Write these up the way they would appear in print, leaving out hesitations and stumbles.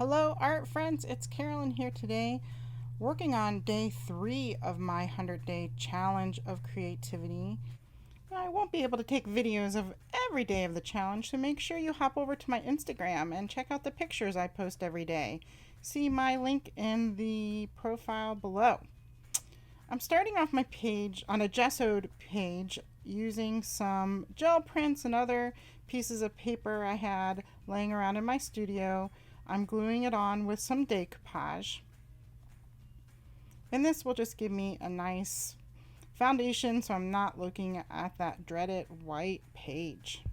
Hello art friends, it's Carolyn here today, working on day 3 of my 100-day challenge of creativity. I won't be able to take videos of every day of the challenge, so make sure you hop over to my Instagram and check out the pictures I post every day. See my link in the profile below. I'm starting off my page on a gessoed page using some gel prints and other pieces of paper I had laying around in my studio. I'm gluing it on with some decoupage, and this will just give me a nice foundation so I'm not looking at that dreaded white page.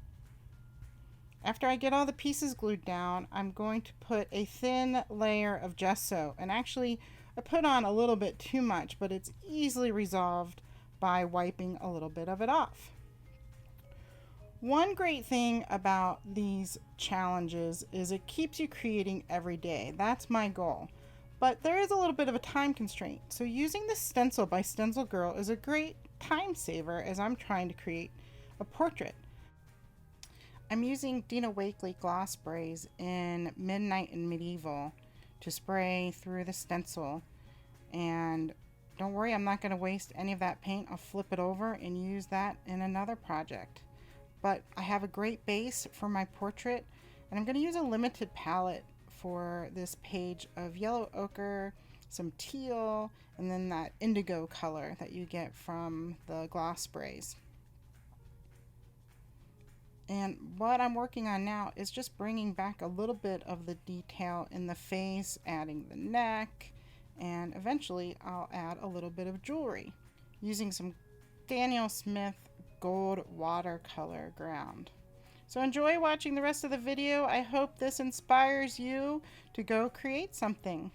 After I get all the pieces glued down, I'm going to put a thin layer of gesso, and actually I put on a little bit too much, but it's easily resolved by wiping a little bit of it off. One great thing about these challenges is it keeps you creating every day. That's my goal. But there is a little bit of a time constraint. So using the stencil by Stencil Girl is a great time saver as I'm trying to create a portrait. I'm using Dina Wakley gloss sprays in Midnight and Medieval to spray through the stencil. And don't worry, I'm not going to waste any of that paint. I'll flip it over and use that in another project. But I have a great base for my portrait, and I'm going to use a limited palette for this page of yellow ochre, some teal, and then that indigo color that you get from the gloss sprays. And what I'm working on now is just bringing back a little bit of the detail in the face, adding the neck, and eventually I'll add a little bit of jewelry using some Daniel Smith gold watercolor ground. So enjoy watching the rest of the video. I hope this inspires you to go create something.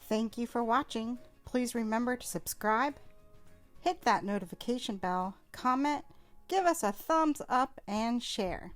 Thank you for watching. Please remember to subscribe, hit that notification bell, comment, give us a thumbs up, and share.